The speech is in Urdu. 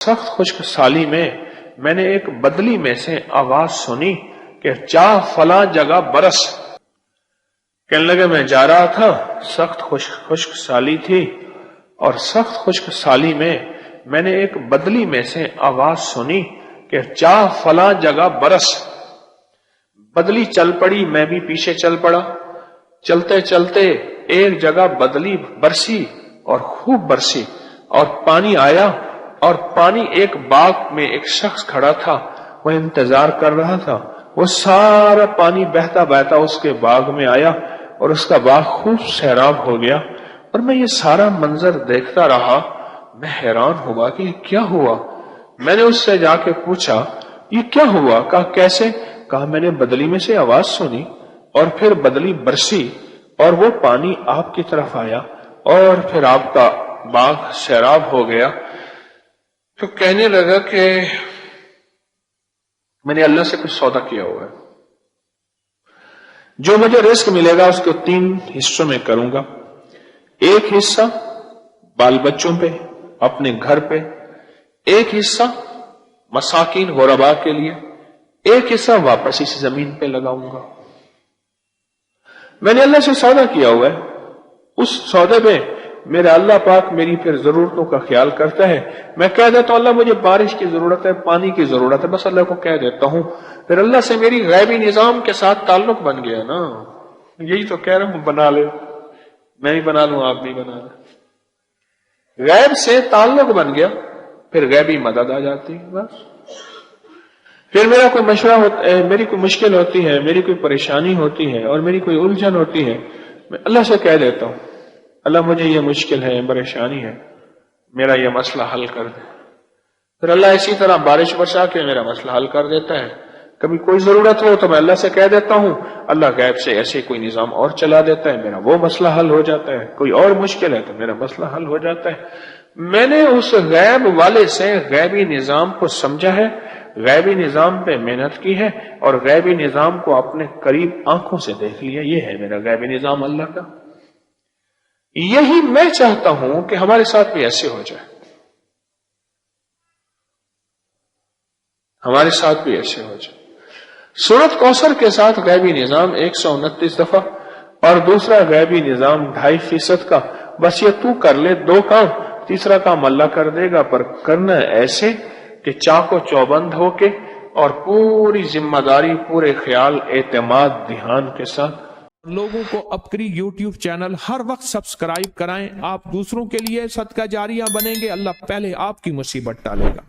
سخت خشک سالی میں نے ایک بدلی میں سے آواز سنی کہ چاہ فلاں جگہ برس۔ کہنے لگے میں جا رہا تھا، سخت خشک سالی تھی، اور سخت خشک سالی میں نے ایک بدلی میں سے آواز سنی کہ چاہ فلاں جگہ برس۔ بدلی چل پڑی، میں بھی پیچھے چل پڑا۔ چلتے چلتے ایک جگہ بدلی برسی اور خوب برسی، اور پانی آیا، اور پانی ایک باغ میں ایک شخص کھڑا تھا، وہ انتظار کر رہا تھا۔ وہ سارا پانی بہتا بہتا اس کے باغ میں آیا، اور اس کا باغ خوب سیراب ہو گیا۔ اور میں یہ سارا منظر دیکھتا رہا، میں حیران ہوا کہ یہ کیا ہوا۔ میں نے اس سے جا کے پوچھا یہ کیا ہوا؟ کہا کیسے؟ کہا میں نے بدلی میں سے آواز سنی، اور پھر بدلی برسی، اور وہ پانی آپ کی طرف آیا، اور پھر آپ کا باغ سیراب ہو گیا۔ تو کہنے لگا کہ میں نے اللہ سے کچھ سودا کیا ہوا ہے، جو مجھے رزق ملے گا اس کو 3 حصوں میں کروں گا۔ ایک حصہ بال بچوں پہ، اپنے گھر پہ، ایک حصہ مساکین غرباء کے لیے، ایک حصہ واپس اس زمین پہ لگاؤں گا۔ میں نے اللہ سے سودا کیا ہوا ہے، اس سودے پہ میرا اللہ پاک میری پھر ضرورتوں کا خیال کرتا ہے۔ میں کہہ دیتا ہوں اللہ مجھے بارش کی ضرورت ہے، پانی کی ضرورت ہے، بس اللہ کو کہہ دیتا ہوں، پھر اللہ سے میری غیبی نظام کے ساتھ تعلق بن گیا نا۔ یہی تو کہہ رہا ہوں بنا لے، میں بھی بنا لوں، آپ بھی بنا لیں۔ غیب سے تعلق بن گیا، پھر غیبی مدد آ جاتی ہے۔ بس پھر میرا کوئی مشورہ ہوتا ہے، میری کوئی مشکل ہوتی ہے، میری کوئی پریشانی ہوتی ہے، اور میری کوئی الجھن ہوتی ہے، میں اللہ سے کہہ دیتا ہوں اللہ مجھے یہ مشکل ہے، پریشانی ہے، میرا یہ مسئلہ حل کر دے۔ پھر اللہ اسی طرح بارش برسا کے میرا مسئلہ حل کر دیتا ہے۔ کبھی کوئی ضرورت ہو تو میں اللہ سے کہہ دیتا ہوں، اللہ غیب سے ایسے کوئی نظام اور چلا دیتا ہے، میرا وہ مسئلہ حل ہو جاتا ہے۔ کوئی اور مشکل ہے تو میرا مسئلہ حل ہو جاتا ہے۔ میں نے اس غیب والے سے غیبی نظام کو سمجھا ہے، غیبی نظام پہ محنت کی ہے، اور غیبی نظام کو اپنے قریب آنکھوں سے دیکھ لیا۔ یہ ہے میرا غیبی نظام اللہ کا۔ یہی میں چاہتا ہوں کہ ہمارے ساتھ بھی ایسے ہو جائے، ہمارے ساتھ بھی ایسے ہو جائے۔ سورۃ کوثر کے ساتھ غیبی نظام 129 دفعہ، اور دوسرا غیبی نظام 2.5% کا۔ بس یہ تو کر لے 2 کام، تیسرا کام اللہ کر دے گا، پر کرنا ایسے کہ چاق و چوبند ہو کے، اور پوری ذمہ داری، پورے خیال، اعتماد، دھیان کے ساتھ۔ لوگوں کو اپکری یوٹیوب چینل ہر وقت سبسکرائب کرائیں، آپ دوسروں کے لیے صدقہ جاریہ بنیں گے، اللہ پہلے آپ کی مصیبت ٹالے گا۔